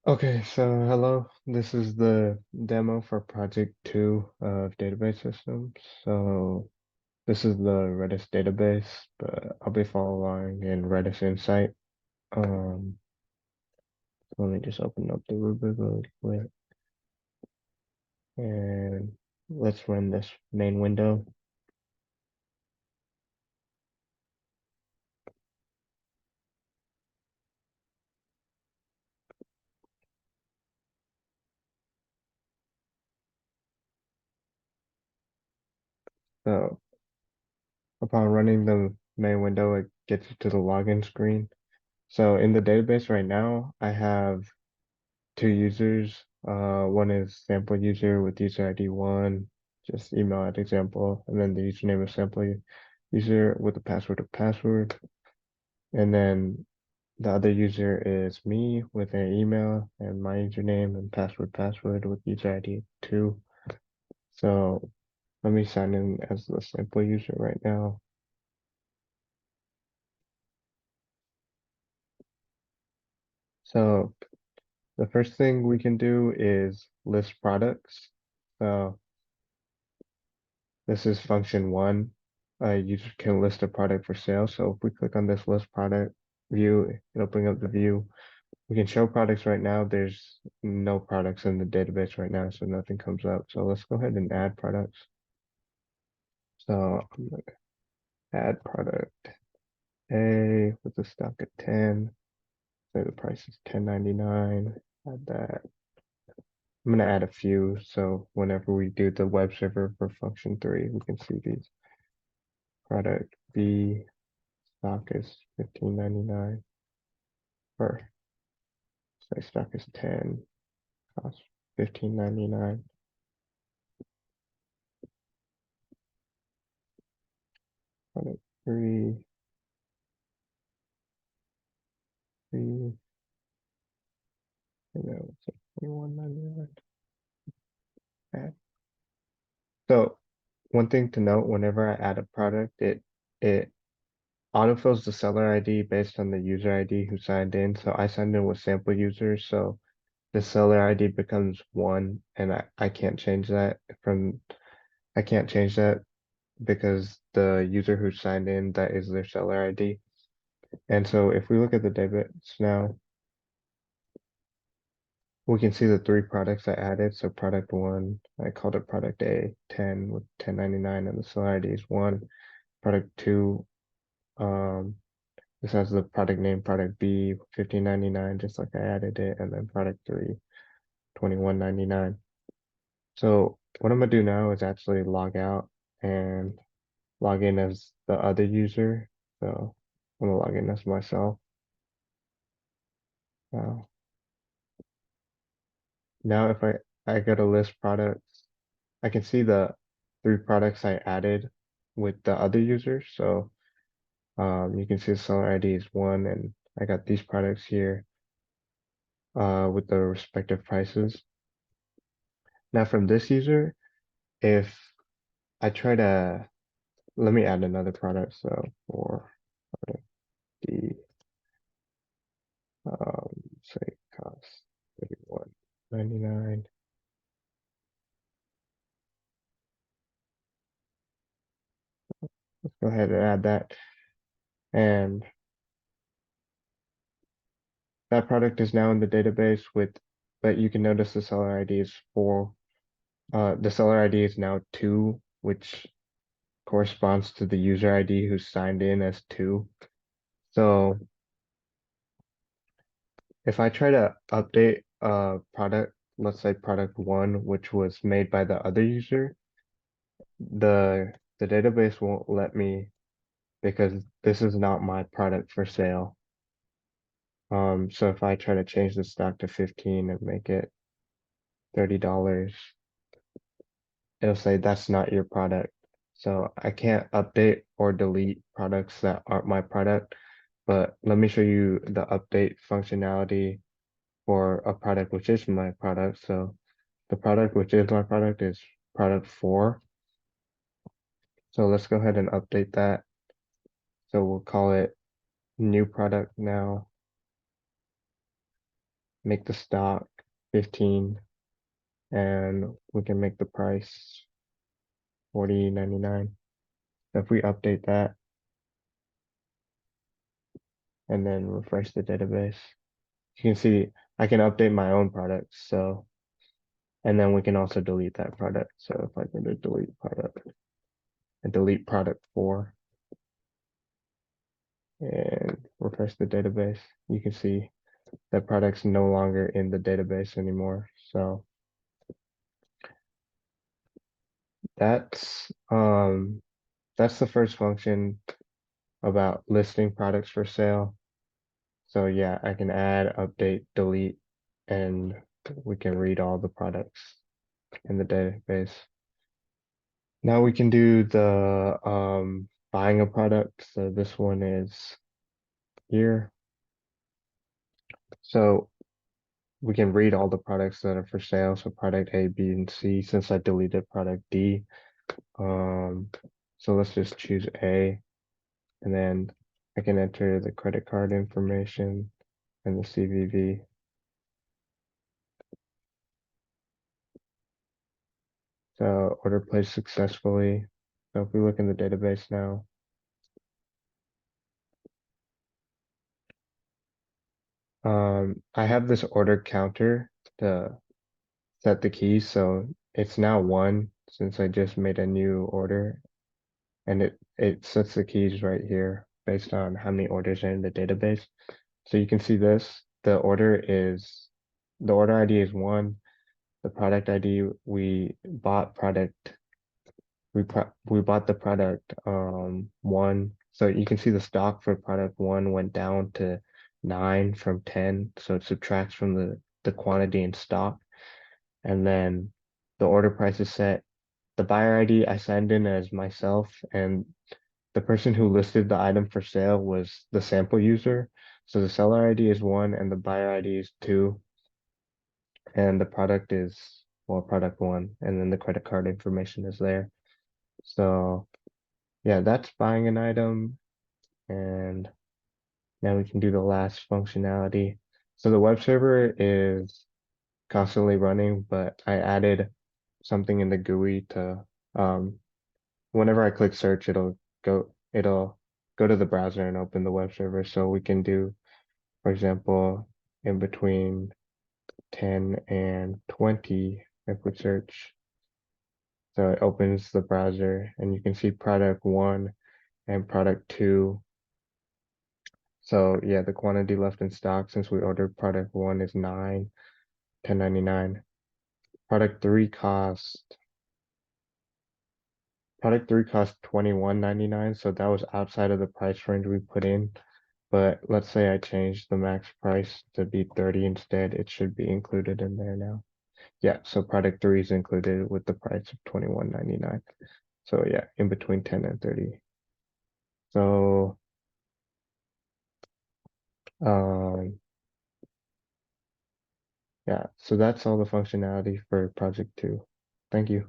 Okay, so hello. This is the demo for Project 2 of database systems. So this is the Redis database, but I'll be following in Redis Insight. Um, Let me just open up the rubric really quick and let's run this main window. So upon running the main window, it gets you to the login screen. So in the database right now, I have two users. One is sample user with user ID 1, just email at example, and then the username is sample user with the password of password. And then the other user is me with an email and my username and password with user ID 2. So let me sign in as the sample user right now. So the first thing we can do is list products. So this is function 1. You can list a product for sale. So if we click on this list product view, it'll bring up the view. We can show products right now. There's no products in the database right now, so nothing comes up. So let's go ahead and add products. So I'm gonna add product A with the stock at 10. Say the price is $10.99. Add that. I'm gonna add a few, so whenever we do the web server for function 3, we can see these. Product B stock is $15.99. Or say stock is 10, cost $15.99. Product 3, 3, and then it's at $21.99. Add. So one thing to note, whenever I add a product, it autofills the seller ID based on the user ID who signed in. So I signed in with sample users, so the seller ID becomes 1, and I can't change that I can't change that because the user who signed in, that is their seller ID. And so if we look at the debits now, we can see the 3 products I added. So product 1, I called it product A, 10 with $10.99, and the seller ID is 1. Product 2, this has the product name, product B, $15.99, just like I added it, and then product 3, $21.99. So what I'm gonna do now is actually log out and log in as the other user. So I'm gonna log in as myself now. Now if I go to list products, I can see the 3 products I added with the other user. So you can see the seller ID is 1, and I got these products here with the respective prices. Now from this user, if I try to let me add another product. So for product D, say cost 31.99. Let's go ahead and add that. And that product is now in the database but you can notice the seller ID is 4. The seller ID is now 2, which corresponds to the user ID who signed in as 2. So if I try to update a product, let's say product 1, which was made by the other user, the database won't let me because this is not my product for sale. So if I try to change the stock to 15 and make it $30, it'll say that's not your product. So I can't update or delete products that aren't my product, but let me show you the update functionality for a product which is my product. So the product which is my product is product 4. So let's go ahead and update that. So we'll call it new product now. make the stock 15, and we can make the price 40.99. If we update that and then refresh the database, you can see I can update my own products. So, and then we can also delete that product. So if I go to delete product and delete product 4 and refresh the database, you can see that product's no longer in the database anymore. So that's the first function about listing products for sale. So yeah, I can add, update, delete, and we can read all the products in the database. Now we can do the buying a product. So this one is here. So we can read all the products that are for sale. So product A, B, and C, since I deleted product D. So let's just choose A, and then I can enter the credit card information and the CVV. So order placed successfully. So if we look in the database now, I have this order counter to set the keys. So it's now 1 since I just made a new order, and it sets the keys right here based on how many orders are in the database. So you can see this, the order ID is 1, the product ID, we bought the product 1. So you can see the stock for product 1 went down to 9 from 10. So it subtracts from the quantity in stock. And then the order price is set. The buyer ID I signed in as myself, and the person who listed the item for sale was the sample user. So the seller ID is 1 and the buyer ID is 2. And the product is, well, product 1. And then the credit card information is there. So yeah, that's buying an item. And now we can do the last functionality. So the web server is constantly running, but I added something in the GUI to, whenever I click search, it'll go to the browser and open the web server. So we can do, for example, in between 10 and 20, if we search. So it opens the browser and you can see product 1 and product 2. So yeah, the quantity left in stock since we ordered product 1 is 9, 10.99. Product 3 cost 21.99, so that was outside of the price range we put in. But let's say I changed the max price to be 30 instead, it should be included in there now. Yeah, so product 3 is included with the price of 21.99. So yeah, in between 10 and 30. So um yeah, so that's all the functionality for project 2. Thank you.